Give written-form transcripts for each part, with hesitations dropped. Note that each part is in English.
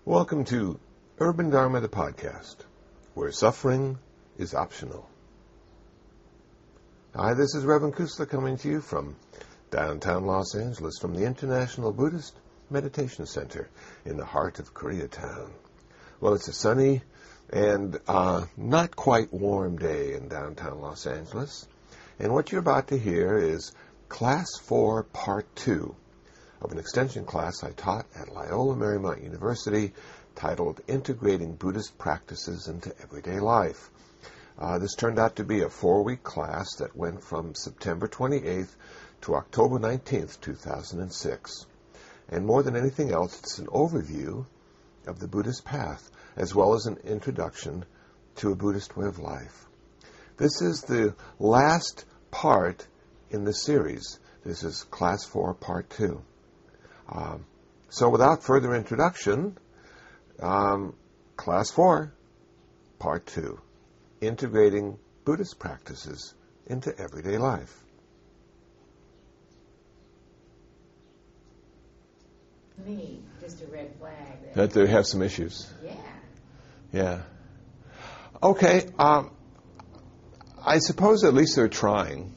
Welcome to Urban Dharma, the podcast, where suffering is optional. Hi, this is Reverend Kusla coming to you from downtown Los Angeles, from the International Buddhist Meditation Center in the heart of Koreatown. Well, it's a sunny and not quite warm day in downtown Los Angeles. And what you're about to hear is Class 4, Part 2 of an extension class I taught at Loyola Marymount University titled Integrating Buddhist Practices into Everyday Life. This turned out to be a 4-week class that went from September 28th to October 19th, 2006. And more than anything else, it's an overview of the Buddhist path, as well as an introduction to a Buddhist way of life. This is the last part in the series. This is Class 4, Part 2. So without further introduction, Class 4, Part 2, Integrating Buddhist Practices into Everyday Life. Me, just a red flag. That they have some issues. Yeah. Yeah. Okay, I suppose at least they're trying,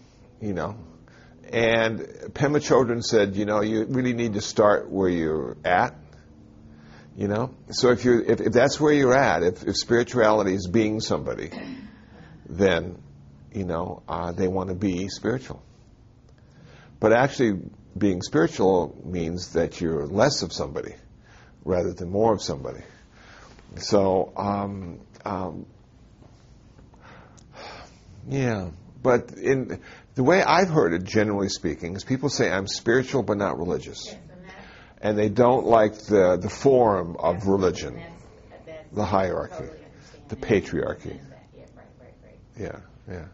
And Pema Chodron said, you really need to start where you're at, So if that's where you're at, if spirituality is being somebody, then, they want to be spiritual. But actually, being spiritual means that you're less of somebody rather than more of somebody. So, yeah. But in the way I've heard it, generally speaking, is people say, I'm spiritual but not religious. Yes, and they don't like the form of religion, that's the hierarchy, totally the patriarchy. Yeah, right. Yeah.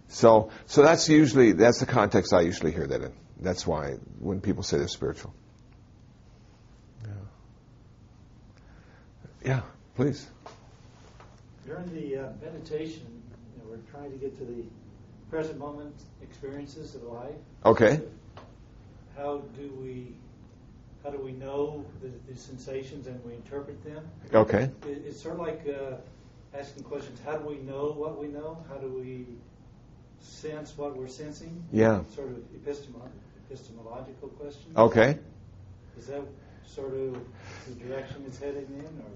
So that's the context I usually hear that in. That's why when people say they're spiritual. Yeah, please. During the meditation, we're trying to get to the present moment experiences of life. Okay. How do we know the sensations and we interpret them? Okay. It's sort of like asking questions. How do we know what we know? How do we sense what we're sensing? Yeah. Sort of epistemological question. Okay. Is that sort of the direction it's heading in, or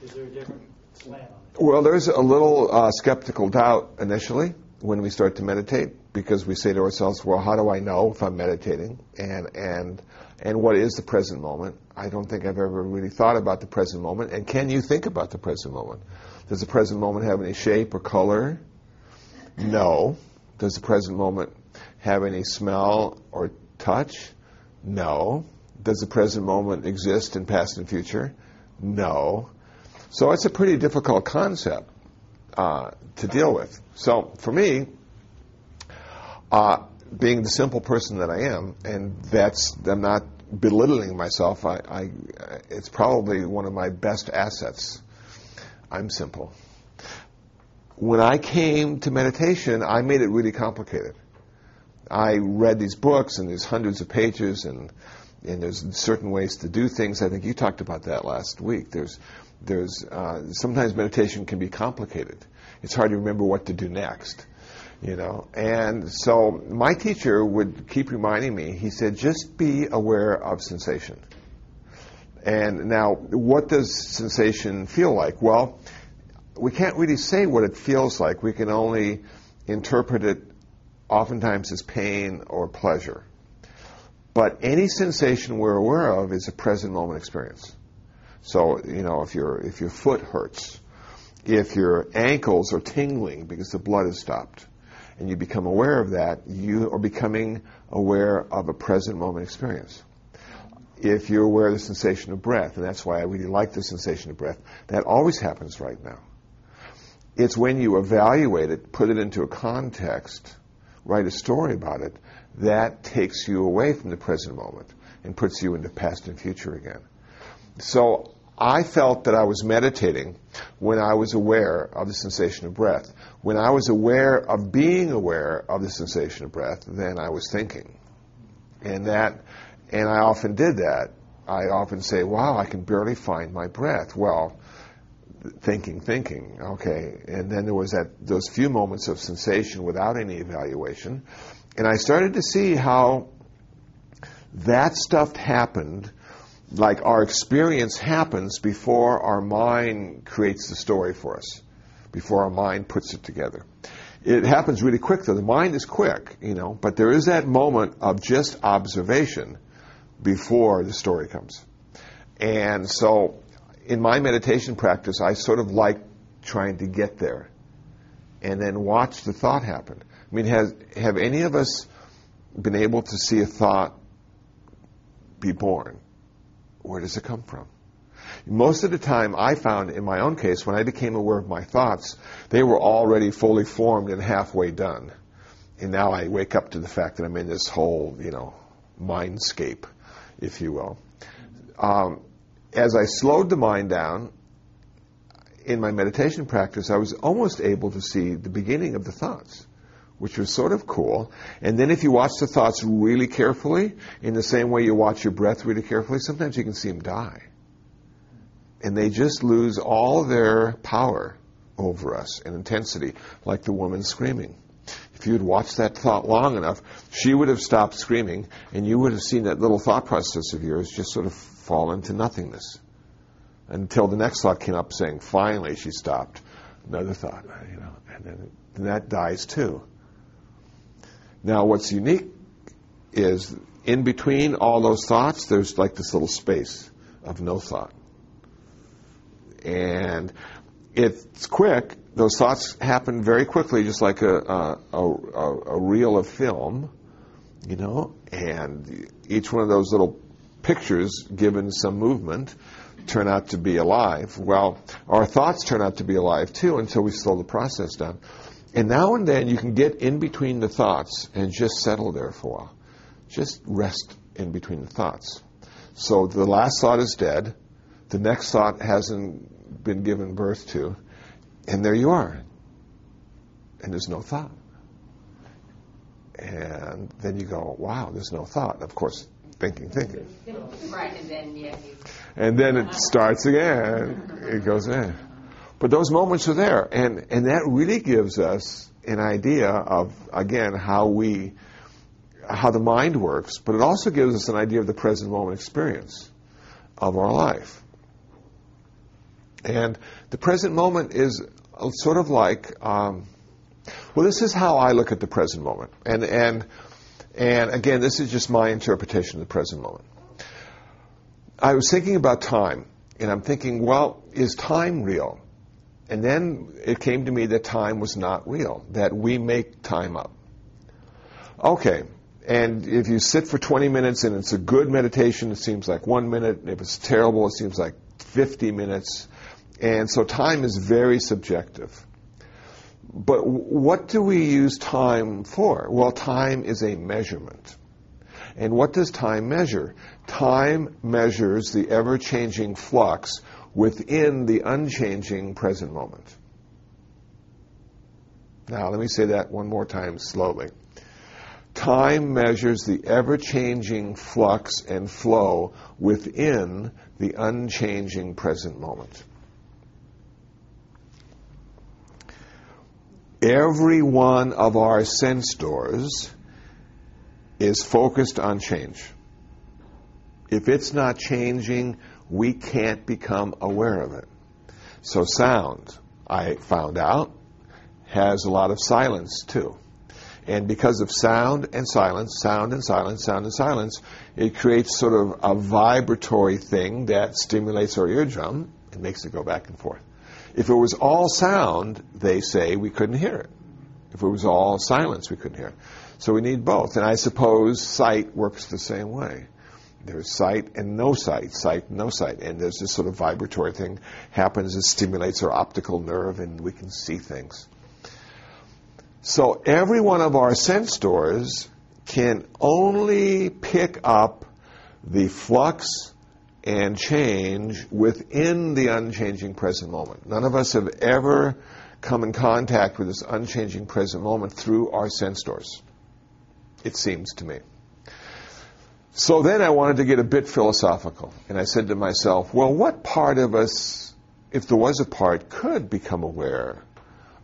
is there a different slant on it? Well, there's a little skeptical doubt initially when we start to meditate, because we say to ourselves, well, how do I know if I'm meditating? And what is the present moment? I don't think I've ever really thought about the present moment. And can you think about the present moment? Does the present moment have any shape or color? No. Does the present moment have any smell or touch? No. Does the present moment exist in past and future? No. So it's a pretty difficult concept to deal with. So for me, being the simple person that I am, and I'm not belittling myself, it's probably one of my best assets. I'm simple. When I came to meditation, I made it really complicated. I read these books, and there's hundreds of pages, and there's certain ways to do things. I think you talked about that last week. There's sometimes meditation can be complicated. It's hard to remember what to do next, And so my teacher would keep reminding me. He said, just be aware of sensation. And now, what does sensation feel like? Well, we can't really say what it feels like. We can only interpret it oftentimes as pain or pleasure. But any sensation we're aware of is a present moment experience. So, if your foot hurts, if your ankles are tingling because the blood has stopped, and you become aware of that, you are becoming aware of a present moment experience. If you're aware of the sensation of breath, and that's why I really like the sensation of breath, that always happens right now. It's when you evaluate it, put it into a context, write a story about it, that takes you away from the present moment and puts you into past and future again. So I felt that I was meditating when I was aware of the sensation of breath. When I was aware of being aware of the sensation of breath, then I was thinking. And I often did that I often say, wow, I can barely find my breath. Well, thinking, okay. And then there was those few moments of sensation without any evaluation. And I started to see how that stuff happened, like our experience happens before our mind creates the story for us, before our mind puts it together. It happens really quick, though. The mind is quick, but there is that moment of just observation before the story comes. And so in my meditation practice, I sort of like trying to get there and then watch the thought happen. I mean, have any of us been able to see a thought be born? Where does it come from? Most of the time, I found in my own case, when I became aware of my thoughts, they were already fully formed and halfway done. And now I wake up to the fact that I'm in this whole, mindscape, if you will. As I slowed the mind down, in my meditation practice, I was almost able to see the beginning of the thoughts, which was sort of cool. And then if you watch the thoughts really carefully, in the same way you watch your breath really carefully, sometimes you can see them die. And they just lose all their power over us and intensity, like the woman screaming. If you had watched that thought long enough, she would have stopped screaming, and you would have seen that little thought process of yours just sort of fall into nothingness. Until the next thought came up saying, finally she stopped. Another thought, and then that dies too. Now what's unique is in between all those thoughts, there's like this little space of no thought. And it's quick. Those thoughts happen very quickly, just like a reel of film, and each one of those little pictures, given some movement, turn out to be alive. Well, our thoughts turn out to be alive too until we slow the process down. And now and then you can get in between the thoughts and just settle there for a while. Just rest in between the thoughts. So the last thought is dead. The next thought hasn't been given birth to. And there you are. And there's no thought. And then you go, wow, there's no thought. Of course, thinking. Right, and then, yeah. And then it starts again. It goes in. But those moments are there. And that really gives us an idea of, again, how the mind works. But it also gives us an idea of the present moment experience of our life. And the present moment is sort of like, this is how I look at the present moment. And again, this is just my interpretation of the present moment. I was thinking about time, and I'm thinking, is time real? And then it came to me that time was not real, that we make time up. Okay, and if you sit for 20 minutes and it's a good meditation, it seems like 1 minute. If it's terrible, it seems like 50 minutes. And so time is very subjective. But what do we use time for? Well, time is a measurement. And what does time measure? Time measures the ever-changing flux within the unchanging present moment. Now, let me say that one more time slowly. Time measures the ever-changing flux and flow within the unchanging present moment. Every one of our sense doors is focused on change. If it's not changing, we can't become aware of it. So sound, I found out, has a lot of silence too. And because of sound and silence, it creates sort of a vibratory thing that stimulates our eardrum and makes it go back and forth. If it was all sound, they say, we couldn't hear it. If it was all silence, we couldn't hear it. So we need both. And I suppose sight works the same way. There's sight and no sight, and there's this sort of vibratory thing happens. It stimulates our optical nerve, and we can see things. So every one of our sense doors can only pick up the flux and change within the unchanging present moment. None of us have ever come in contact with this unchanging present moment through our sense doors, it seems to me. So then I wanted to get a bit philosophical. And I said to myself, well, what part of us, if there was a part, could become aware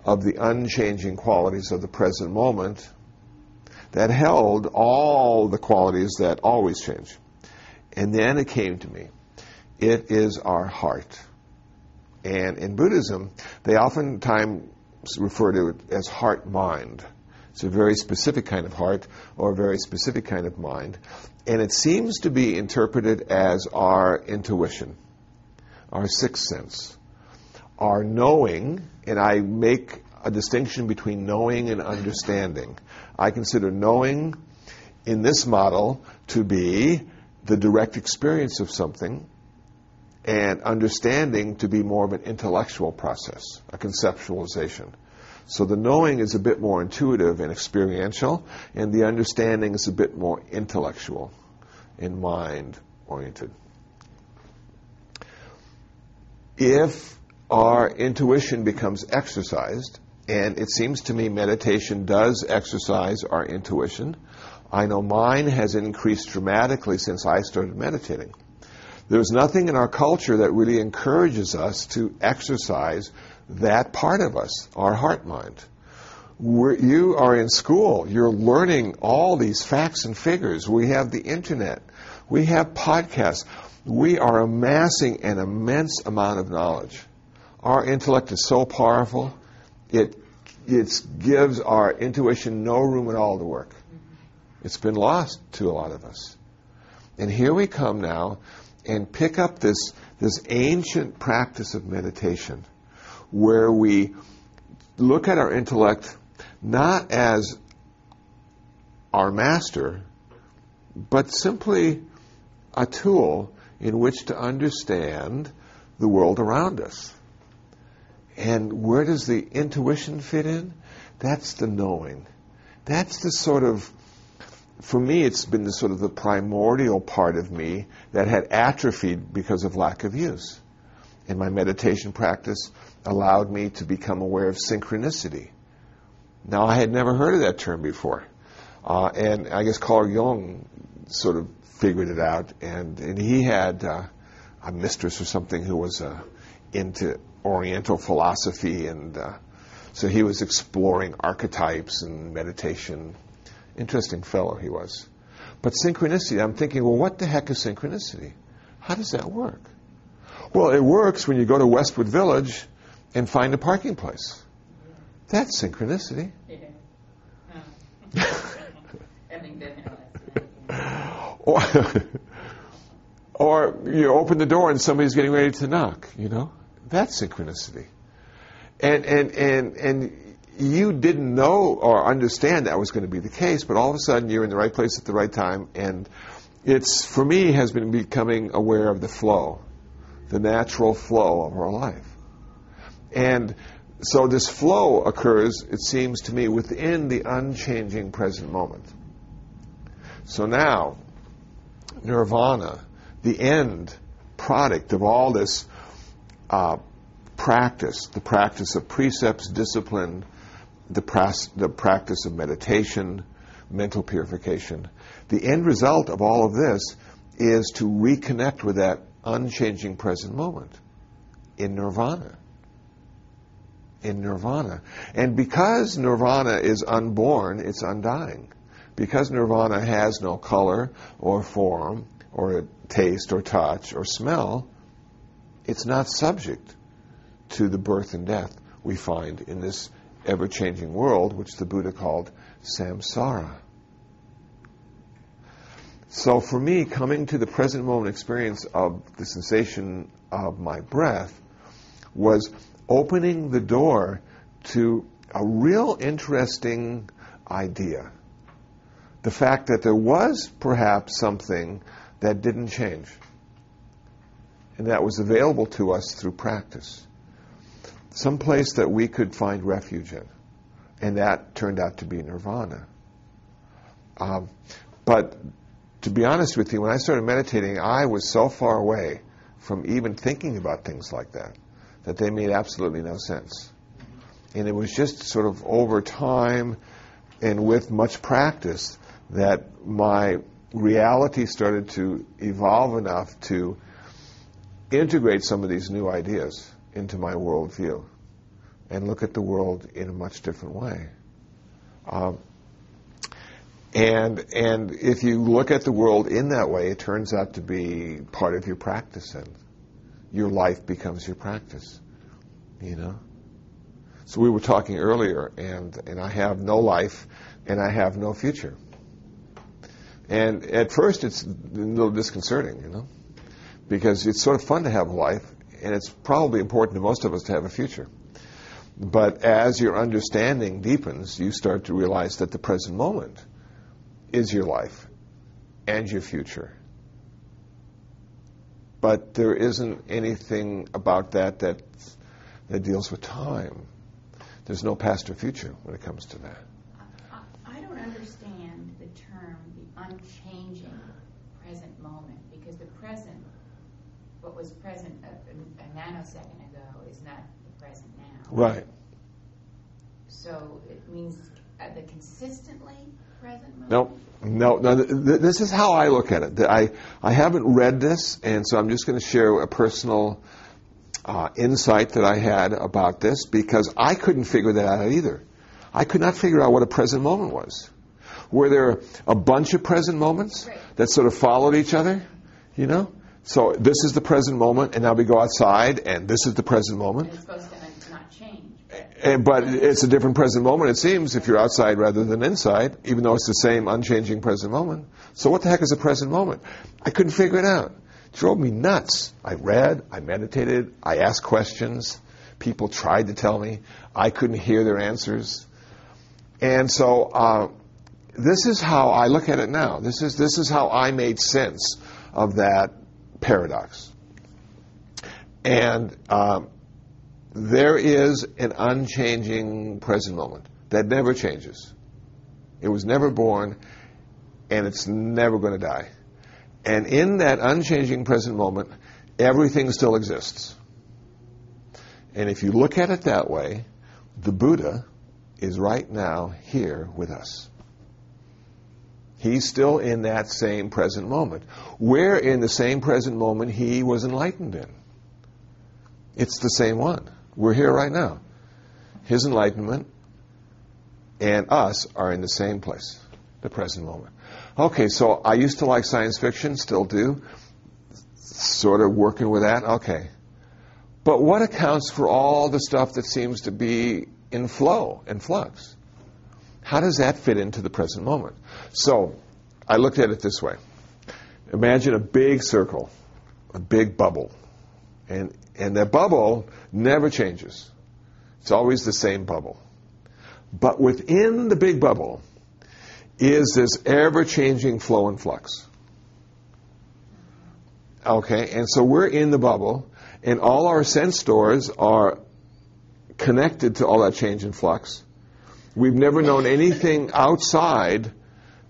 of the unchanging qualities of the present moment that held all the qualities that always change? And then it came to me. It is our heart. And in Buddhism, they oftentimes refer to it as heart-mind. It's a very specific kind of heart or a very specific kind of mind. And it seems to be interpreted as our intuition, our sixth sense, our knowing, and I make a distinction between knowing and understanding. I consider knowing in this model to be the direct experience of something, and understanding to be more of an intellectual process, a conceptualization. So the knowing is a bit more intuitive and experiential, and the understanding is a bit more intellectual and mind-oriented. If our intuition becomes exercised, and it seems to me meditation does exercise our intuition, I know mine has increased dramatically since I started meditating. There's nothing in our culture that really encourages us to exercise that part of us, our heart mind. You are in school. You're learning all these facts and figures. We have the internet. We have podcasts. We are amassing an immense amount of knowledge. Our intellect is so powerful, it gives our intuition no room at all to work. It's been lost to a lot of us. And here we come now and pick up this ancient practice of meditation where we look at our intellect not as our master, but simply a tool in which to understand the world around us. And where does the intuition fit in? That's the knowing. That's the sort of, for me, it's been the sort of the primordial part of me that had atrophied because of lack of use. And my meditation practice allowed me to become aware of synchronicity. Now, I had never heard of that term before. And I guess Carl Jung sort of figured it out. And he had a mistress or something who was into Oriental philosophy. And so he was exploring archetypes and meditation. Interesting fellow he was. But synchronicity, I'm thinking, well, what the heck is synchronicity? How does that work? Well, it works when you go to Westwood Village and find a parking place. That's synchronicity. Or you open the door and somebody's getting ready to knock, That's synchronicity. And you didn't know or understand that was going to be the case, but all of a sudden you're in the right place at the right time, and it's, for me, has been becoming aware of the flow, the natural flow of our life. And so this flow occurs, it seems to me, within the unchanging present moment. So now, nirvana, the end product of all this practice, the practice of precepts, discipline, the practice of meditation, mental purification. The end result of all of this is to reconnect with that unchanging present moment in nirvana. In nirvana. And because nirvana is unborn, it's undying. Because nirvana has no color or form or taste or touch or smell, it's not subject to the birth and death we find in this ever-changing world, which the Buddha called samsara. So for me, coming to the present moment experience of the sensation of my breath was opening the door to a real interesting idea. The fact that there was perhaps something that didn't change, and that was available to us through practice. Some place that we could find refuge in. And that turned out to be nirvana. But to be honest with you, when I started meditating, I was so far away from even thinking about things like that they made absolutely no sense. And it was just sort of over time and with much practice that my reality started to evolve enough to integrate some of these new ideas into my worldview and look at the world in a much different way. And if you look at the world in that way, it turns out to be part of your practice, and your life becomes your practice. You know? So we were talking earlier, and I have no life, and I have no future. And at first it's a little disconcerting, you know? Because it's sort of fun to have a life, and it's probably important to most of us to have a future. But as your understanding deepens, you start to realize that the present moment is your life and your future. But there isn't anything about that deals with time. There's no past or future when it comes to that. I don't understand the term, the unchanging present moment, because the present, what was present a nanosecond ago, is not the present now. Right. So it means the consistently present moment? No. This is how I look at it. I haven't read this, and so I'm just going to share a personal insight that I had about this, because I couldn't figure that out either. I could not figure out what a present moment was. Were there a bunch of present moments that sort of followed each other? You know? So this is the present moment, and now we go outside, and this is the present moment. And it's supposed to not change. But it's a different present moment, it seems, if you're outside rather than inside, even though it's the same unchanging present moment. So what the heck is a present moment? I couldn't figure it out. It drove me nuts. I read, I meditated, I asked questions. People tried to tell me. I couldn't hear their answers. And so this is how I look at it now. This is how I made sense of that paradox. And there is an unchanging present moment that never changes. It was never born, and it's never going to die. And in that unchanging present moment, everything still exists. And if you look at it that way, the Buddha is right now here with us. He's still in that same present moment. We're in the same present moment he was enlightened in. It's the same one. We're here right now. His enlightenment and us are in the same place, the present moment. Okay, so I used to like science fiction, still do. Sort of working with that, okay. But what accounts for all the stuff that seems to be in flow, in flux? How does that fit into the present moment? So I looked at it this way. Imagine a big circle, a big bubble. And that bubble never changes. It's always the same bubble. But within the big bubble is this ever-changing flow and flux. Okay, and so we're in the bubble, and all our sense stores are connected to all that change and flux. We've never known anything outside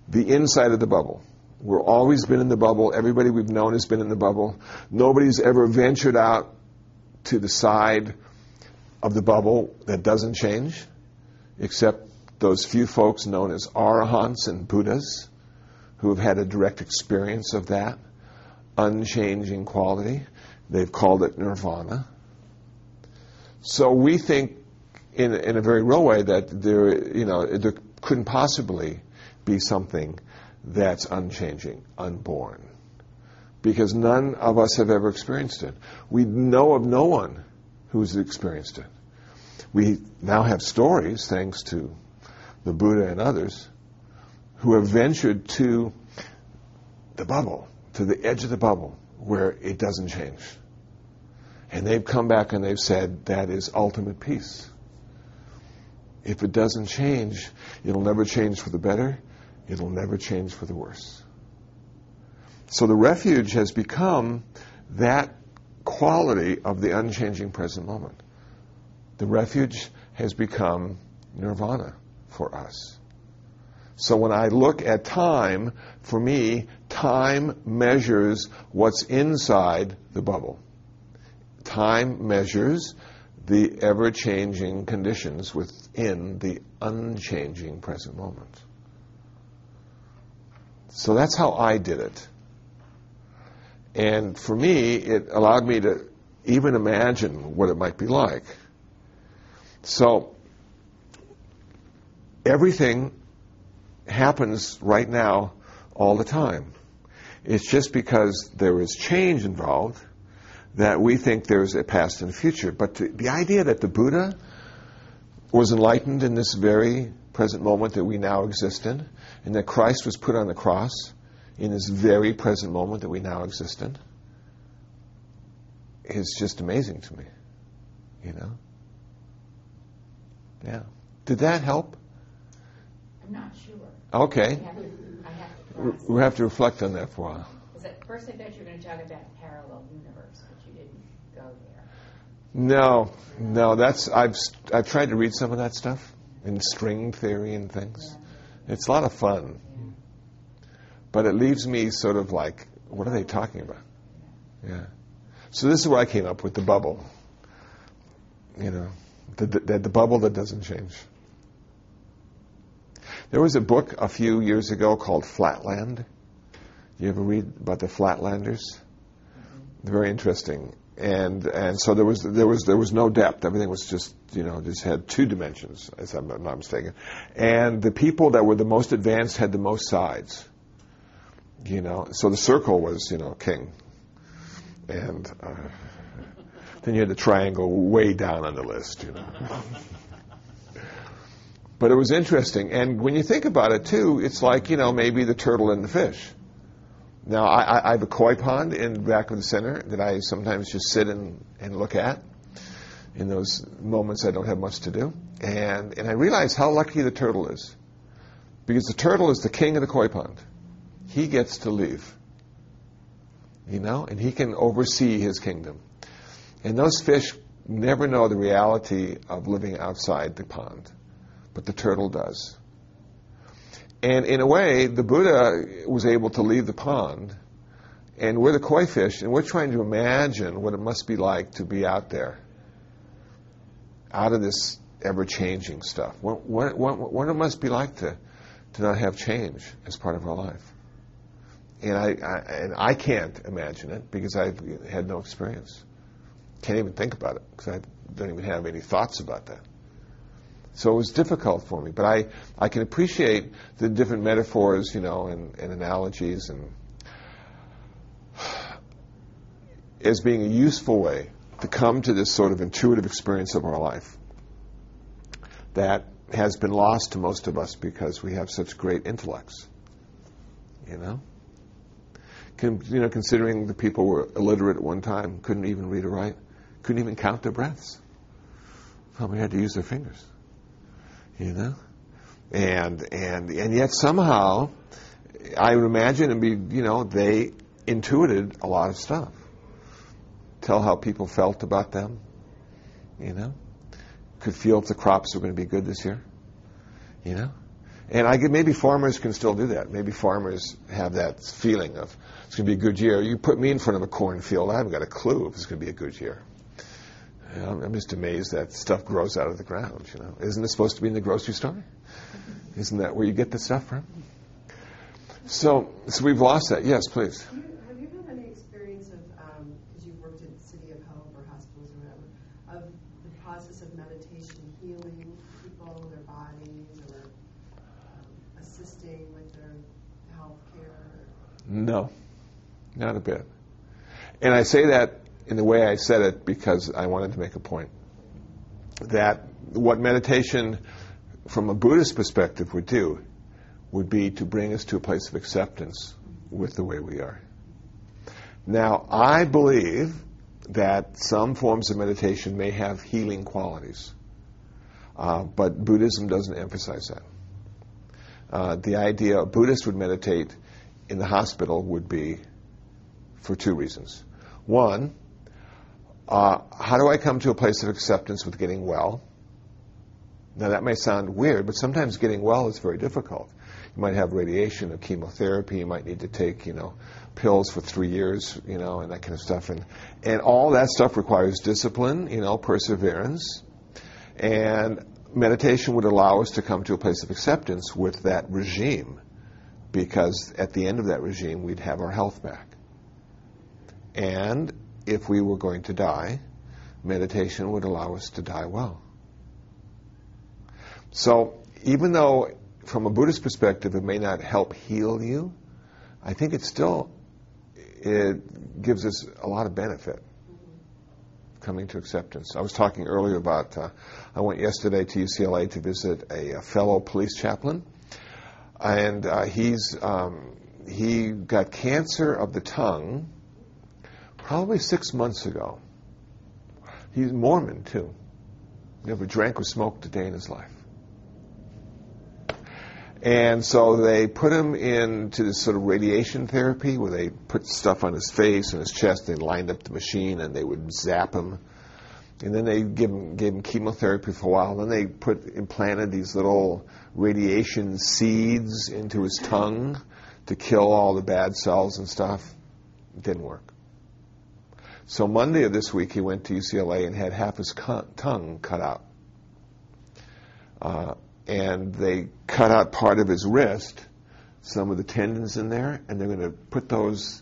the inside of the bubble. We've always been in the bubble. Everybody we've known has been in the bubble. Nobody's ever ventured out to the side of the bubble that doesn't change, except those few folks known as arahants and Buddhas who have had a direct experience of that unchanging quality. They've called it nirvana. So we think in a very real way that there couldn't possibly be something that's unchanging, unborn. Because none of us have ever experienced it. We know of no one who's experienced it. We now have stories, thanks to the Buddha and others, who have ventured to the bubble, to the edge of the bubble, where it doesn't change. And they've come back and they've said that is ultimate peace. If it doesn't change, it'll never change for the better, it'll never change for the worse. So the refuge has become that quality of the unchanging present moment. The refuge has become nirvana for us. So when I look at time, for me, time measures what's inside the bubble. Time measures the ever-changing conditions within the unchanging present moment. So that's how I did it. And for me, it allowed me to even imagine what it might be like. So everything happens right now all the time. It's just because there is change involved that we think there's a past and a future. But the idea that the Buddha was enlightened in this very present moment that we now exist in, and that Christ was put on the cross in this very present moment that we now exist in, is just amazing to me. You know? Yeah. Did that help? I'm not sure. Okay. I have to process. We'll have to reflect on that for a while. Because at first I thought you were going to talk about parallel universe, but you didn't go there. No. That's I've tried to read some of that stuff in string theory and things. Yeah. It's a lot of fun, but it leaves me sort of like, what are they talking about? Yeah. So this is where I came up with the bubble. You know, the bubble that doesn't change. There was a book a few years ago called Flatland. You ever read about the Flatlanders? They're very interesting. And so there was no depth. Everything was just, just had two dimensions, if I'm not mistaken. And the people that were the most advanced had the most sides. So the circle was, king. And then you had the triangle way down on the list, But it was interesting. And when you think about it, too, it's like, maybe the turtle and the fish. Now, I have a koi pond in the back of the center that I sometimes just sit and look at in those moments I don't have much to do. And I realize how lucky the turtle is. Because the turtle is the king of the koi pond. He gets to leave. And he can oversee his kingdom. And those fish never know the reality of living outside the pond. But the turtle does. And in a way, the Buddha was able to leave the pond, and we're the koi fish, and we're trying to imagine what it must be like to be out there, out of this ever-changing stuff. What it must be like to not have change as part of our life. And I can't imagine it because I've had no experience. Can't even think about it because I don't even have any thoughts about that. So it was difficult for me, but I can appreciate the different metaphors, and analogies, and as being a useful way to come to this sort of intuitive experience of our life that has been lost to most of us because we have such great intellects. Considering the people were illiterate at one time, couldn't even read or write, couldn't even count their breaths. Probably had to use their fingers. And yet somehow, I would imagine they intuited a lot of stuff. Tell how people felt about them, Could feel if the crops were going to be good this year, And maybe farmers can still do that. Maybe farmers have that feeling of, it's going to be a good year. You put me in front of a cornfield, I haven't got a clue if it's going to be a good year. I'm just amazed that stuff grows out of the ground, Isn't it supposed to be in the grocery store? Isn't that where you get the stuff from? So we've lost that. Yes, please. Have you had any experience of, because you've worked at City of Hope or hospitals or whatever, of the process of meditation healing people, their bodies, or assisting with their health care? No, not a bit. And I say that in the way I said it because I wanted to make a point. That what meditation from a Buddhist perspective would do would be to bring us to a place of acceptance with the way we are. Now, I believe that some forms of meditation may have healing qualities, but Buddhism doesn't emphasize that. The idea a Buddhist would meditate in the hospital would be for two reasons. One, how do I come to a place of acceptance with getting well? Now, that may sound weird, but sometimes getting well is very difficult. You might have radiation or chemotherapy. You might need to take, pills for 3 years, and that kind of stuff. And all that stuff requires discipline, perseverance. And meditation would allow us to come to a place of acceptance with that regime because at the end of that regime, we'd have our health back. And if we were going to die, meditation would allow us to die well. So even though from a Buddhist perspective it may not help heal you, I think it gives us a lot of benefit coming to acceptance. I was talking earlier about, I went yesterday to UCLA to visit a fellow police chaplain, and he got cancer of the tongue probably 6 months ago. He's Mormon too. Never drank or smoked a day in his life. And so they put him into this sort of radiation therapy where they put stuff on his face and his chest. They lined up the machine and they would zap him. And then they gave him chemotherapy for a while. Then they implanted these little radiation seeds into his tongue to kill all the bad cells and stuff. It didn't work. So Monday of this week he went to UCLA and had half his tongue cut out. And they cut out part of his wrist, some of the tendons in there, and they're going to put those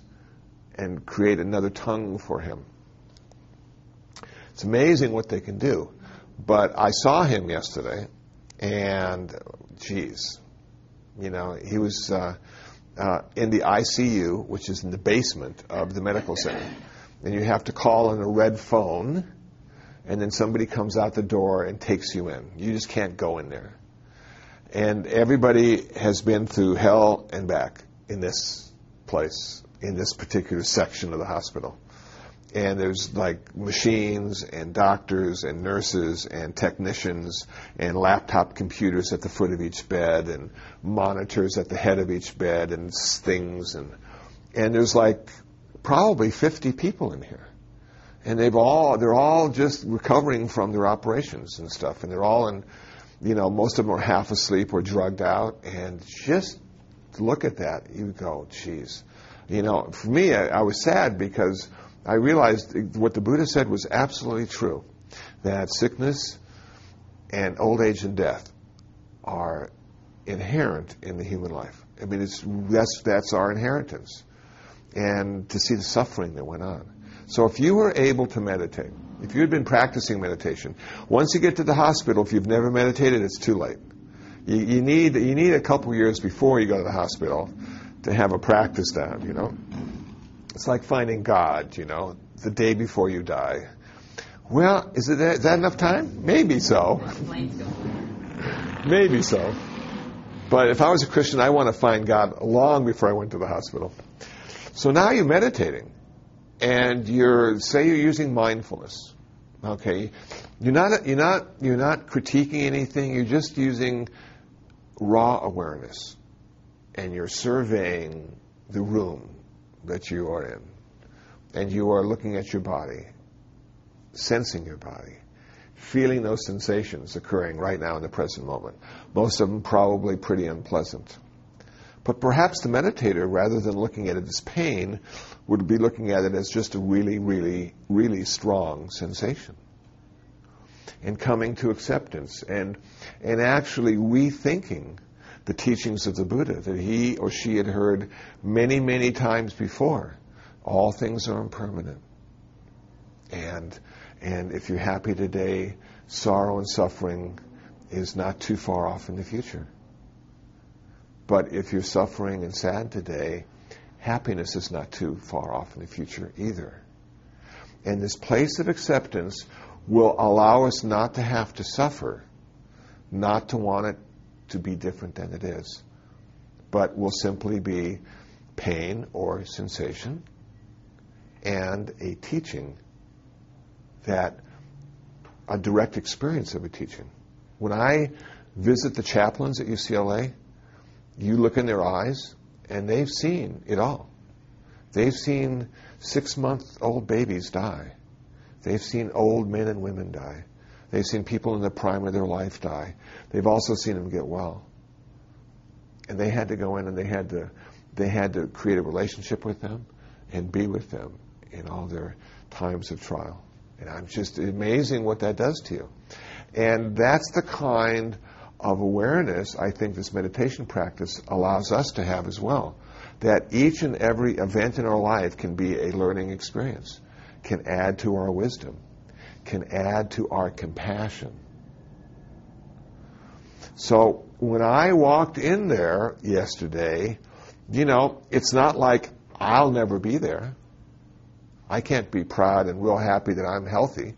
and create another tongue for him. It's amazing what they can do. But I saw him yesterday, and geez, he was in the ICU, which is in the basement of the medical center. And you have to call on a red phone, and then somebody comes out the door and takes you in. You just can't go in there. And everybody has been through hell and back in this place, in this particular section of the hospital. And there's like machines and doctors and nurses and technicians and laptop computers at the foot of each bed and monitors at the head of each bed and things. And there's like probably 50 people in here. And they're all just recovering from their operations and stuff. And they're all in, most of them are half asleep or drugged out. And just look at that. You go, geez. For me, I was sad because I realized what the Buddha said was absolutely true. That sickness and old age and death are inherent in the human life. I mean, that's our inheritance. And to see the suffering that went on. So if you were able to meditate, if you had been practicing meditation, once you get to the hospital, if you've never meditated, it's too late. You need a couple years before you go to the hospital to have a practice down, It's like finding God, the day before you die. Well, is that enough time? Maybe so. Maybe so. But if I was a Christian, I want to find God long before I went to the hospital. So now you're meditating. And you're using mindfulness, okay? You're not critiquing anything. You're just using raw awareness, and you're surveying the room that you are in, and you are looking at your body, sensing your body, feeling those sensations occurring right now in the present moment. Most of them probably pretty unpleasant. But perhaps the meditator, rather than looking at it as pain, would be looking at it as just a really, really, really strong sensation. And coming to acceptance and actually rethinking the teachings of the Buddha that he or she had heard many, many times before. All things are impermanent. And if you're happy today, sorrow and suffering is not too far off in the future. But if you're suffering and sad today, happiness is not too far off in the future either. And this place of acceptance will allow us not to have to suffer, not to want it to be different than it is, but will simply be pain or sensation and a teaching, that a direct experience of a teaching. When I visit the chaplains at UCLA, you look in their eyes, and they've seen it all. They've seen 6-month-old babies die. They've seen old men and women die. They've seen people in the prime of their life die. They've also seen them get well. And they had to go in and they had to create a relationship with them and be with them in all their times of trial. And I'm just amazing what that does to you. And that's the kind of awareness I think this meditation practice allows us to have as well. That each and every event in our life can be a learning experience, can add to our wisdom, can add to our compassion. So when I walked in there yesterday, it's not like I'll never be there. I can't be proud and real happy that I'm healthy,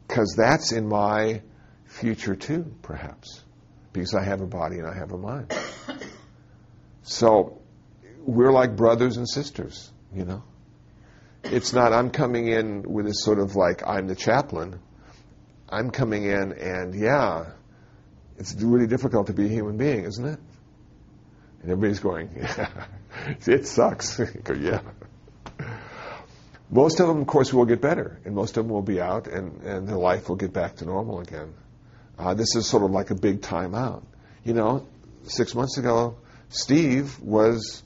because that's in my future too, perhaps, because I have a body and I have a mind. So we're like brothers and sisters, It's not I'm coming in with this sort of like I'm the chaplain. I'm coming in and, it's really difficult to be a human being, isn't it? And everybody's going, it sucks. Go, yeah. Most of them, of course, will get better, and most of them will be out, and their life will get back to normal again. This is sort of like a big time out. 6 months ago, Steve was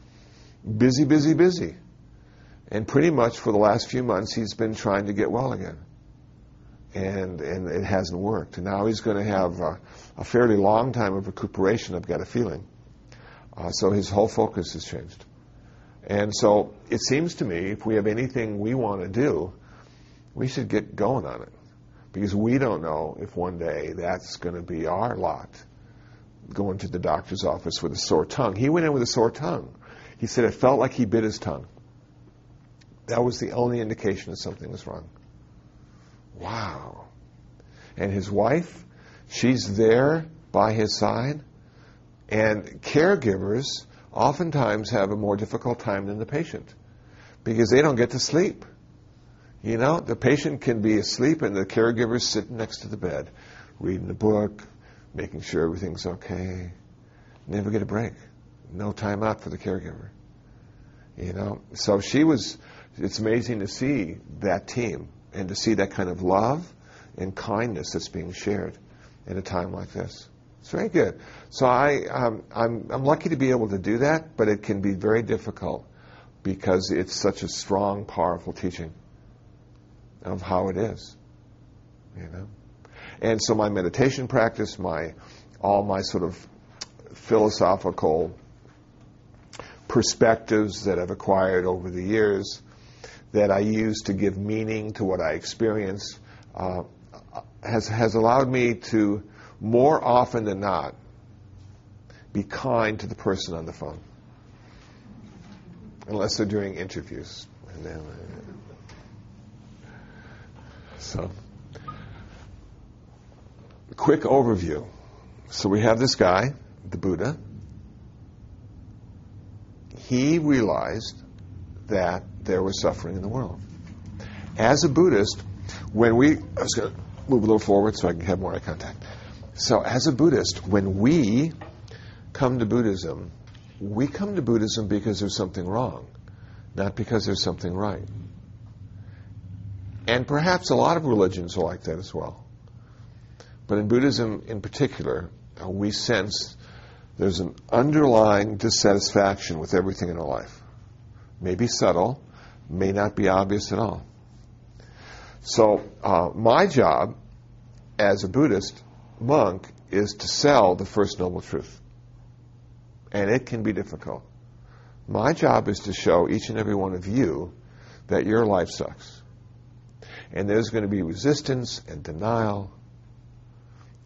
busy, busy, busy. And pretty much for the last few months, he's been trying to get well again. And it hasn't worked. And now he's going to have a fairly long time of recuperation, I've got a feeling. So his whole focus has changed. And so it seems to me, if we have anything we want to do, we should get going on it. Because we don't know if one day that's going to be our lot, going to the doctor's office with a sore tongue. He went in with a sore tongue. He said it felt like he bit his tongue. That was the only indication that something was wrong. Wow. And his wife, she's there by his side. And caregivers oftentimes have a more difficult time than the patient, because they don't get to sleep. The patient can be asleep and the caregiver's sitting next to the bed, reading the book, making sure everything's okay. Never get a break. No time out for the caregiver. So it's amazing to see that team and to see that kind of love and kindness that's being shared at a time like this. It's very good. So I'm lucky to be able to do that, but it can be very difficult because it's such a strong, powerful teaching of how it is. And so my meditation practice, all my sort of philosophical perspectives that I've acquired over the years that I use to give meaning to what I experience has allowed me to, more often than not, be kind to the person on the phone. Unless they're doing interviews. So, quick overview. So we have this guy, the Buddha. He realized that there was suffering in the world. As a Buddhist, I was going to move a little forward so I can have more eye contact. So as a Buddhist, when we come to Buddhism, we come to Buddhism because there's something wrong, not because there's something right. And perhaps a lot of religions are like that as well. But in Buddhism in particular, we sense there's an underlying dissatisfaction with everything in our life. Maybe subtle, may not be obvious at all. So my job as a Buddhist monk is to sell the First Noble Truth. And it can be difficult. My job is to show each and every one of you that your life sucks. And there's going to be resistance and denial.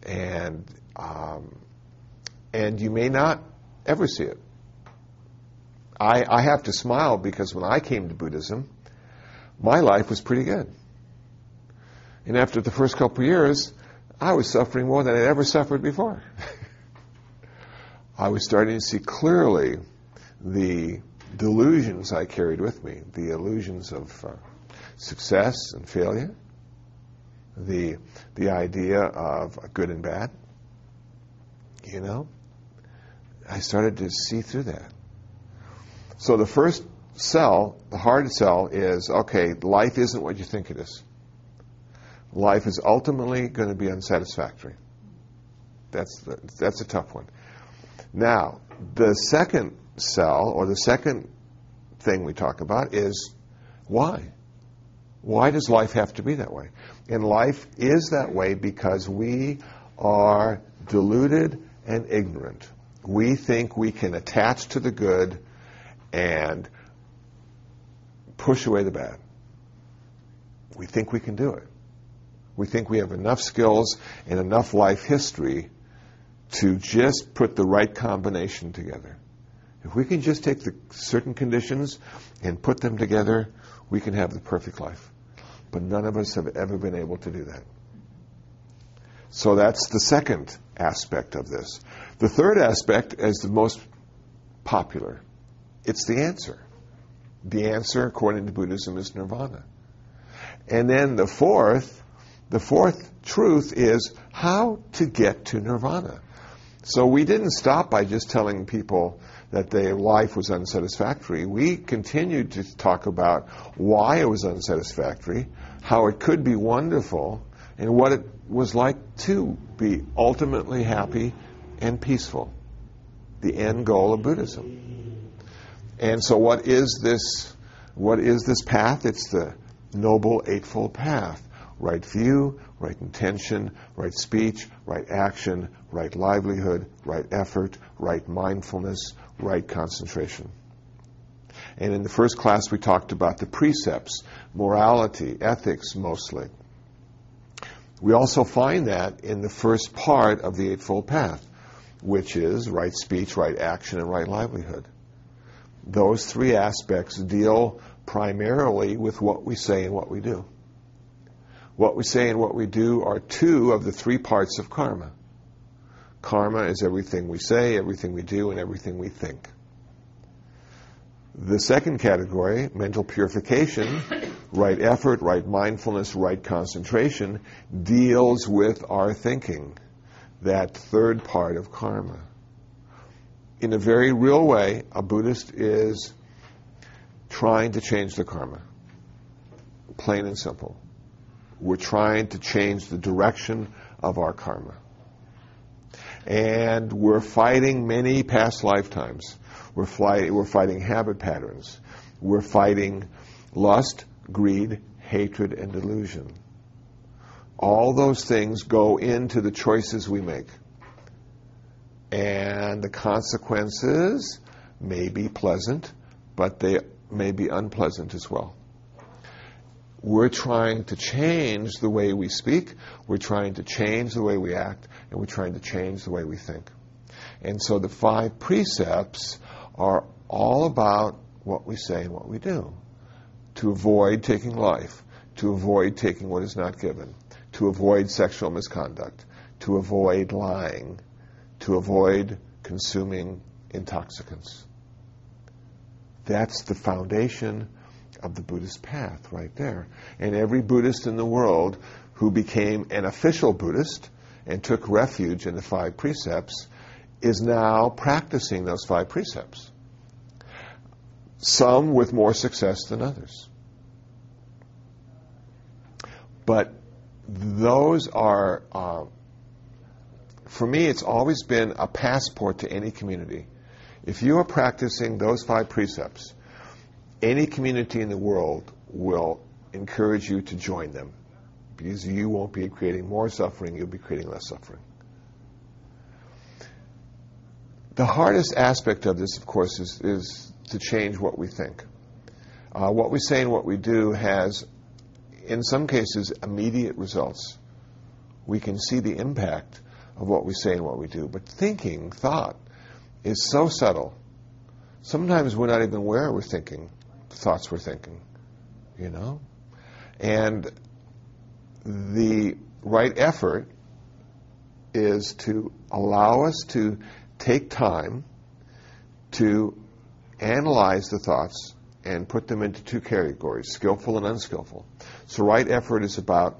And you may not ever see it. I have to smile because when I came to Buddhism, my life was pretty good. And after the first couple of years, I was suffering more than I'd ever suffered before. I was starting to see clearly the delusions I carried with me, the illusions of success and failure, the idea of good and bad. I started to see through that. So the first sell, the hard sell is, okay, life isn't what you think it is. Life is ultimately going to be unsatisfactory. That's a tough one. Now, the second sell, or the second thing we talk about is why? Why does life have to be that way? And life is that way because we are deluded and ignorant. We think we can attach to the good and push away the bad. We think we can do it. We think we have enough skills and enough life history to just put the right combination together. If we can just take the certain conditions and put them together, we can have the perfect life. But none of us have ever been able to do that. So that's the second aspect of this. The third aspect is the most popular. It's the answer. The answer, according to Buddhism, is nirvana. And then the fourth truth is how to get to nirvana. So we didn't stop by just telling people that their life was unsatisfactory. We continued to talk about why it was unsatisfactory, how it could be wonderful, and what it was like to be ultimately happy and peaceful. The end goal of Buddhism. And so what is this path? It's the Noble Eightfold Path. Right view, right intention, right speech, right action, right livelihood, right effort, right mindfulness, right concentration. And in the first class we talked about the precepts, morality, ethics mostly. We also find that in the first part of the Eightfold Path, which is right speech, right action, and right livelihood. Those three aspects deal primarily with what we say and what we do. What we say and what we do are two of the three parts of karma. Karma is everything we say, everything we do, and everything we think. The second category, mental purification, right effort, right mindfulness, right concentration, deals with our thinking, that third part of karma. In a very real way, a Buddhist is trying to change the karma. Plain and simple. We're trying to change the direction of our karma. And we're fighting many past lifetimes. We're fighting habit patterns. We're fighting lust, greed, hatred, and delusion. All those things go into the choices we make. And the consequences may be pleasant, but they may be unpleasant as well. We're trying to change the way we speak, we're trying to change the way we act, and we're trying to change the way we think. And so the 5 precepts are all about what we say and what we do. To avoid taking life, to avoid taking what is not given, to avoid sexual misconduct, to avoid lying, to avoid consuming intoxicants. That's the foundation of the Buddhist path right there. And every Buddhist in the world who became an official Buddhist and took refuge in the 5 precepts is now practicing those 5 precepts. Some with more success than others. But those are, for me, it's always been a passport to any community. If you are practicing those 5 precepts, any community in the world will encourage you to join them, because you won't be creating more suffering, you'll be creating less suffering. The hardest aspect of this, of course, is to change what we think. What we say and what we do has, in some cases, immediate results. We can see the impact of what we say and what we do. But thought, is so subtle. Sometimes we're not even aware we're thinking the thoughts we're thinking, you know? And the right effort is to allow us to take time to analyze the thoughts and put them into 2 categories, skillful and unskillful. So right effort is about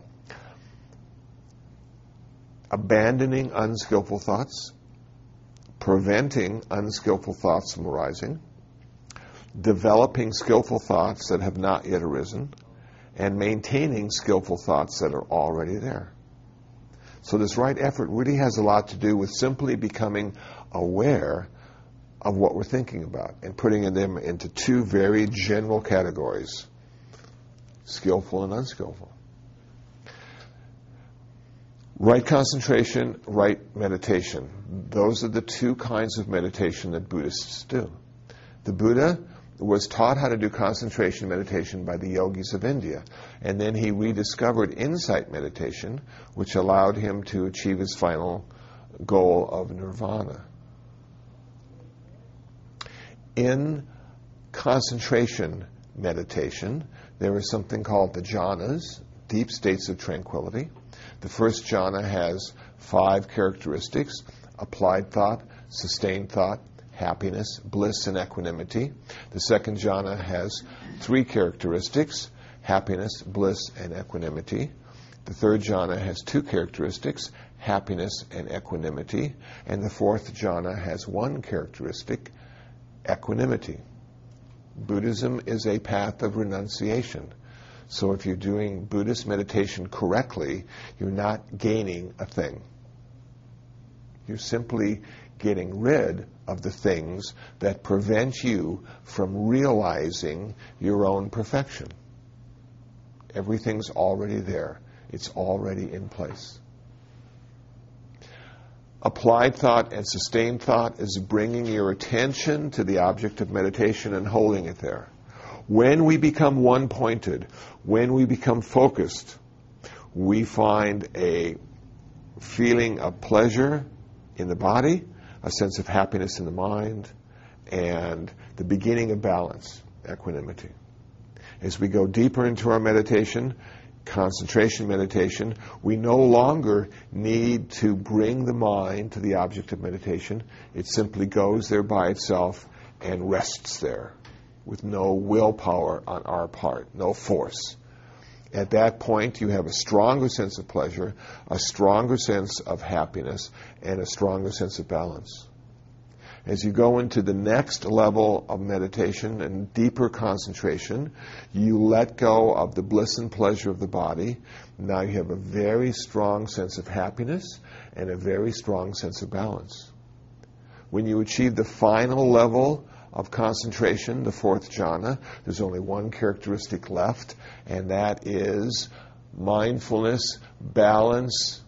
abandoning unskillful thoughts, preventing unskillful thoughts from arising, developing skillful thoughts that have not yet arisen, and maintaining skillful thoughts that are already there. So this right effort really has a lot to do with simply becoming aware of what we're thinking about and putting them into 2 very general categories, skillful and unskillful. Right concentration, right meditation. Those are the two kinds of meditation that Buddhists do. The Buddha was taught how to do concentration meditation by the yogis of India, and then he rediscovered insight meditation, which allowed him to achieve his final goal of nirvana. In concentration meditation, there is something called the jhanas, deep states of tranquility. The first jhana has 5 characteristics: applied thought, sustained thought, happiness, bliss, and equanimity. The second jhana has 3 characteristics: happiness, bliss, and equanimity. The third jhana has 2 characteristics: happiness and equanimity. And the fourth jhana has 1 characteristic: equanimity. Buddhism is a path of renunciation. So if you're doing Buddhist meditation correctly, you're not gaining a thing. You're simply getting rid of the things that prevent you from realizing your own perfection. Everything's already there. It's already in place. Applied thought and sustained thought is bringing your attention to the object of meditation and holding it there. When we become one-pointed, when we become focused, we find a feeling of pleasure in the body, a sense of happiness in the mind, and the beginning of balance, equanimity. As we go deeper into our meditation, concentration meditation, we no longer need to bring the mind to the object of meditation. It simply goes there by itself and rests there with no willpower on our part, no force. At that point, you have a stronger sense of pleasure, a stronger sense of happiness, and a stronger sense of balance. As you go into the next level of meditation and deeper concentration, you let go of the bliss and pleasure of the body. Now you have a very strong sense of happiness and a very strong sense of balance. When you achieve the final level of concentration, the 4th jhana, there's only 1 characteristic left, and that is mindfulness, balance,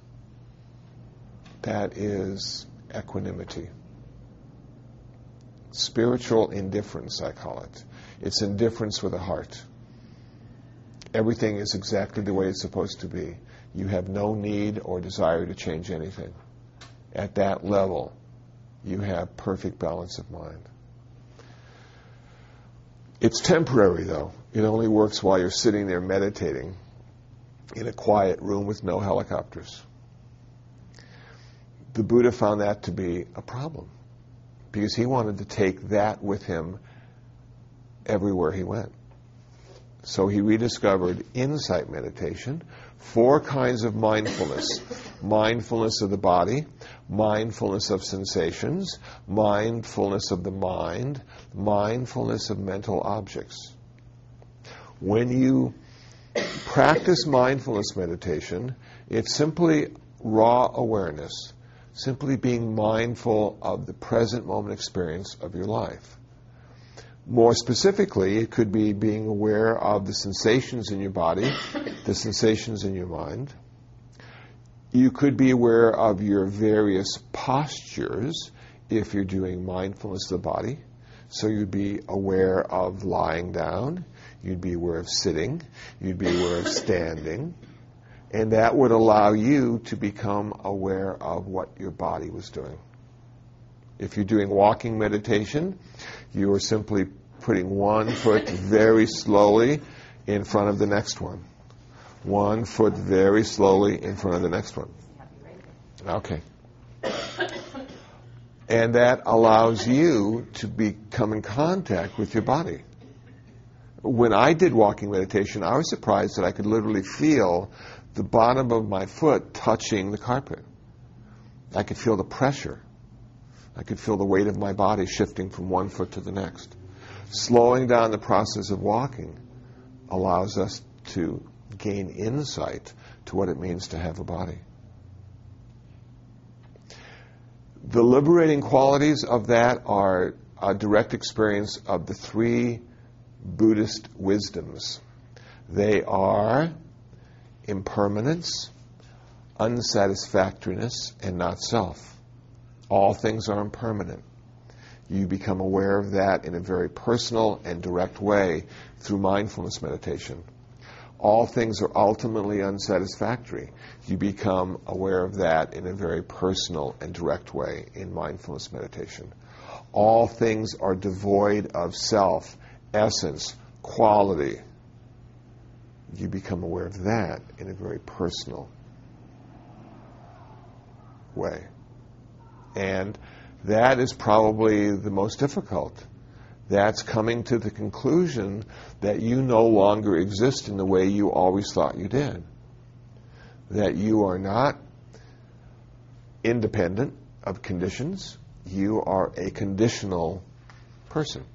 that is equanimity. Spiritual indifference, I call it. It's indifference with a heart. Everything is exactly the way it's supposed to be. You have no need or desire to change anything. At that level, you have perfect balance of mind. It's temporary, though. It only works while you're sitting there meditating in a quiet room with no helicopters. The Buddha found that to be a problem because he wanted to take that with him everywhere he went. So he rediscovered insight meditation, 4 kinds of mindfulness. Mindfulness of the body, mindfulness of sensations, mindfulness of the mind, mindfulness of mental objects. When you practice mindfulness meditation, it's simply raw awareness, simply being mindful of the present moment experience of your life. More specifically, it could be being aware of the sensations in your body, the sensations in your mind. You could be aware of your various postures if you're doing mindfulness of the body. So you'd be aware of lying down, you'd be aware of sitting, you'd be aware of standing, and that would allow you to become aware of what your body was doing. If you're doing walking meditation, you are simply putting 1 foot very slowly in front of the next one. 1 foot very slowly in front of the next one. Okay. And that allows you to become in contact with your body. When I did walking meditation, I was surprised that I could literally feel the bottom of my foot touching the carpet. I could feel the pressure. I could feel the weight of my body shifting from 1 foot to the next. Slowing down the process of walking allows us to gain insight to what it means to have a body. The liberating qualities of that are a direct experience of the 3 Buddhist wisdoms. They are impermanence, unsatisfactoriness and not self. All things are impermanent. You become aware of that in a very personal and direct way through mindfulness meditation. All things are ultimately unsatisfactory. You become aware of that in a very personal and direct way in mindfulness meditation. All things are devoid of self, essence, quality. You become aware of that in a very personal way. And that is probably the most difficult. That's coming to the conclusion that you no longer exist in the way you always thought you did. That you are not independent of conditions. You are a conditional person.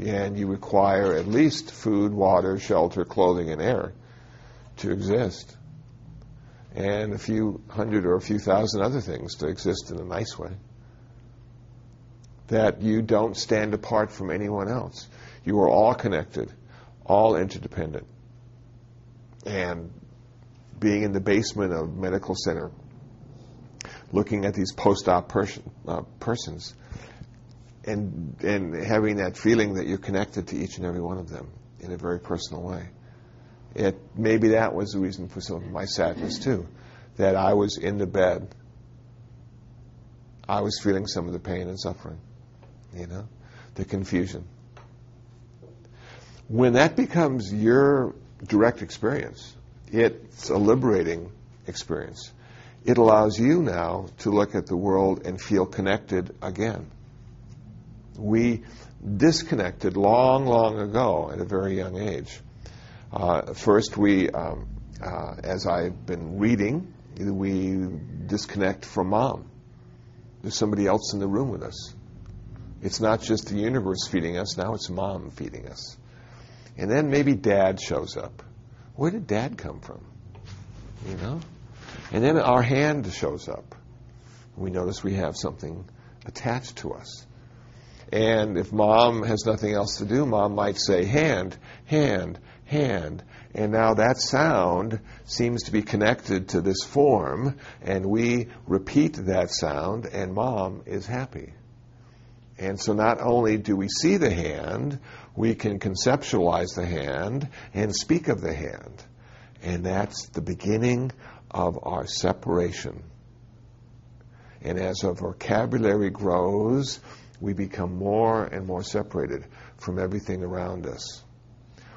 And you require at least food, water, shelter, clothing, and air to exist. And a few hundred or a few thousand other things to exist in a nice way. That you don't stand apart from anyone else. You are all connected, all interdependent. And being in the basement of a medical center, looking at these post-op persons, and having that feeling that you're connected to each and every one of them in a very personal way. Maybe that was the reason for some of my sadness too, that I was in the bed. I was feeling some of the pain and suffering, the confusion. When that becomes your direct experience, it's a liberating experience. It allows you now to look at the world and feel connected again. We disconnected long, long ago at a very young age. First, as I've been reading, we disconnect from Mom. There's somebody else in the room with us. It's not just the universe feeding us, now it's Mom feeding us. And then maybe Dad shows up. Where did Dad come from? And then our hand shows up. We notice we have something attached to us. And if Mom has nothing else to do, Mom might say, hand, hand, hand. And now that sound seems to be connected to this form, and we repeat that sound, and Mom is happy. And so not only do we see the hand, we can conceptualize the hand and speak of the hand. And that's the beginning of our separation. And as our vocabulary grows, we become more and more separated from everything around us.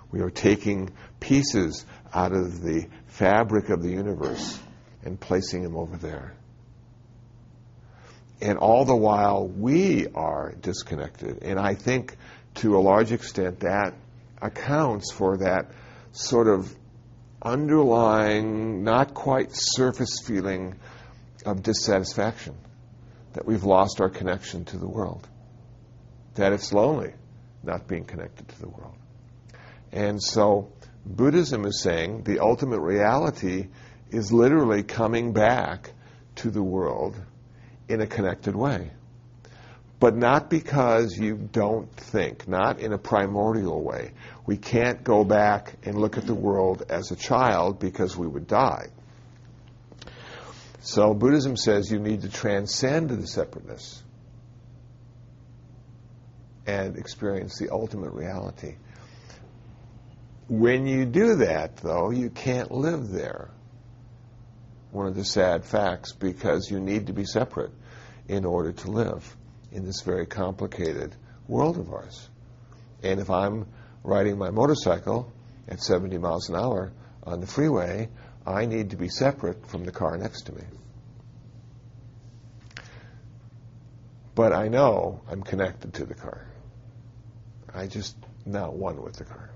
We are taking pieces out of the fabric of the universe and placing them over there. And all the while, we are disconnected. And I think, to a large extent, that accounts for that sort of underlying, not quite surface feeling of dissatisfaction, that we've lost our connection to the world, that it's lonely not being connected to the world. And so Buddhism is saying the ultimate reality is literally coming back to the world in a connected way. But not because you don't think, not in a primordial way. We can't go back and look at the world as a child because we would die. So Buddhism says you need to transcend the separateness and experience the ultimate reality. When you do that, though, you can't live there. One of the sad facts, because you need to be separate in order to live in this very complicated world of ours. And if I'm riding my motorcycle at 70 miles an hour on the freeway, I need to be separate from the car next to me. But I know I'm connected to the car. I just not one with the car.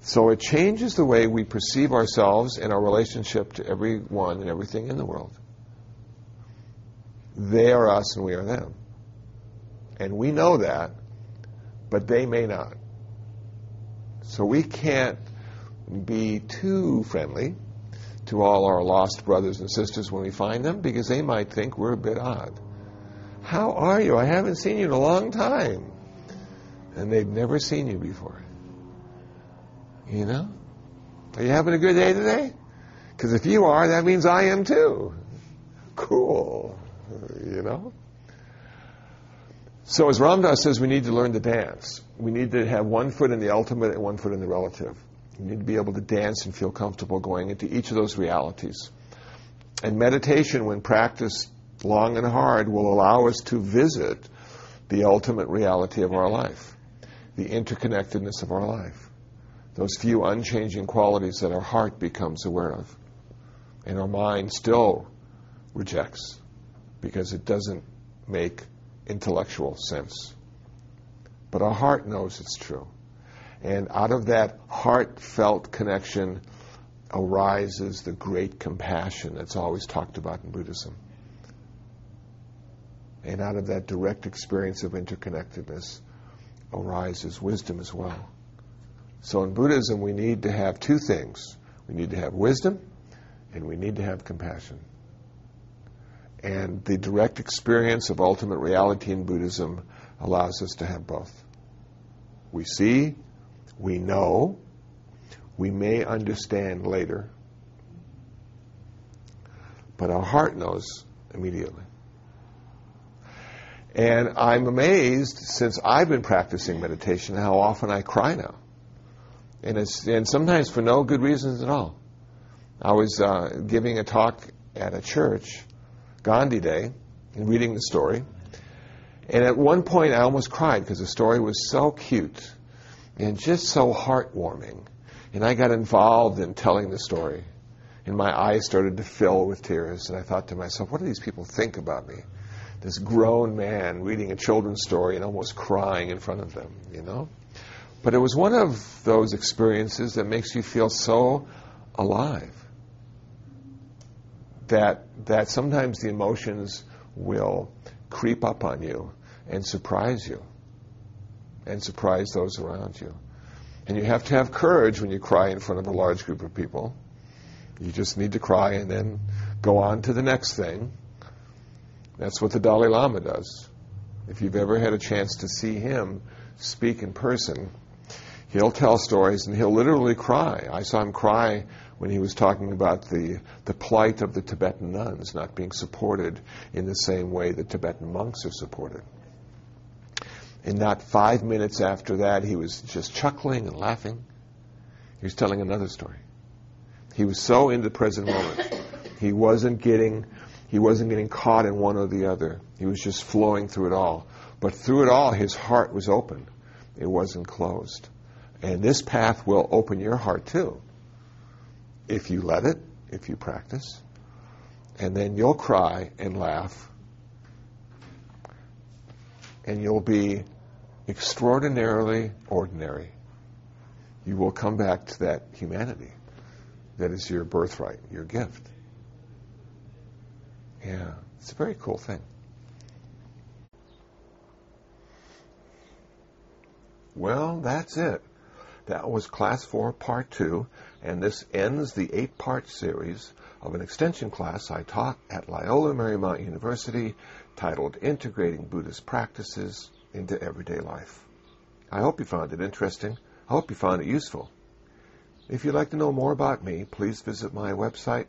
So it changes the way we perceive ourselves and our relationship to everyone and everything in the world. They are us and we are them. And we know that, but they may not. So we can't be too friendly to all our lost brothers and sisters when we find them, because they might think we're a bit odd. How are you? I haven't seen you in a long time. And they've never seen you before. Are you having a good day today? Because if you are, that means I am too. Cool. You know? So as Ram Dass says, we need to learn to dance. We need to have one foot in the ultimate and one foot in the relative. We need to be able to dance and feel comfortable going into each of those realities. And meditation, when practiced long and hard, will allow us to visit the ultimate reality of our life, the interconnectedness of our life, those few unchanging qualities that our heart becomes aware of, and our mind still rejects because it doesn't make intellectual sense. But our heart knows it's true. And out of that heartfelt connection arises the great compassion that's always talked about in Buddhism. And out of that direct experience of interconnectedness arises wisdom as well. So in Buddhism, we need to have two things. We need to have wisdom, and we need to have compassion. And the direct experience of ultimate reality in Buddhism allows us to have both. We see, we know, we may understand later, but our heart knows immediately. And I'm amazed, since I've been practicing meditation, how often I cry now. And sometimes for no good reasons at all. I was giving a talk at a church, Gandhi Day, and reading the story. And at one point I almost cried because the story was so cute and just so heartwarming. And I got involved in telling the story. And my eyes started to fill with tears. And I thought to myself, what do these people think about me? This grown man reading a children's story and almost crying in front of them, you know? But it was one of those experiences that makes you feel so alive that sometimes the emotions will creep up on you and surprise you and surprise those around you. And you have to have courage when you cry in front of a large group of people. You just need to cry and then go on to the next thing. That's what the Dalai Lama does. If you've ever had a chance to see him speak in person, he'll tell stories and he'll literally cry. I saw him cry when he was talking about the plight of the Tibetan nuns not being supported in the same way that Tibetan monks are supported. And not 5 minutes after that, he was just chuckling and laughing. He was telling another story. He was so in the present moment. He wasn't getting caught in one or the other. He was just flowing through it all. But through it all, his heart was open. It wasn't closed. And this path will open your heart too, if you let it, if you practice. And then you'll cry and laugh. And you'll be extraordinarily ordinary. You will come back to that humanity that is your birthright, your gift. Yeah, it's a very cool thing. Well, that's it. That was Class 4, Part 2, and this ends the 8-part series of an extension class I taught at Loyola Marymount University titled Integrating Buddhist Practices into Everyday Life. I hope you found it interesting. I hope you found it useful. If you'd like to know more about me, please visit my website,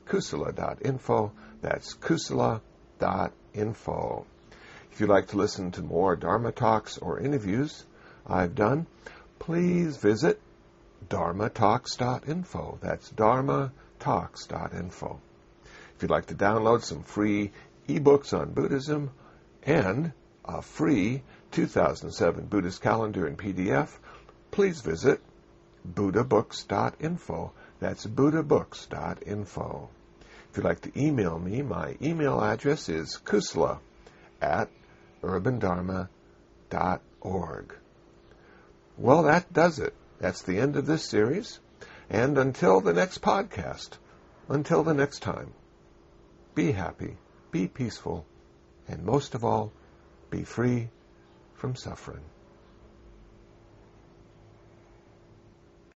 kusala.info. That's kusala.info. If you'd like to listen to more Dharma talks or interviews I've done, please visit dharmatalks.info. That's dharmatalks.info. If you'd like to download some free ebooks on Buddhism and a free 2007 Buddhist calendar in PDF, please visit buddhabooks.info. That's buddhabooks.info. If you'd like to email me, my email address is kusala@urbandharma.org. Well, that does it. That's the end of this series. And until the next podcast, until the next time, be happy, be peaceful, and most of all, be free from suffering.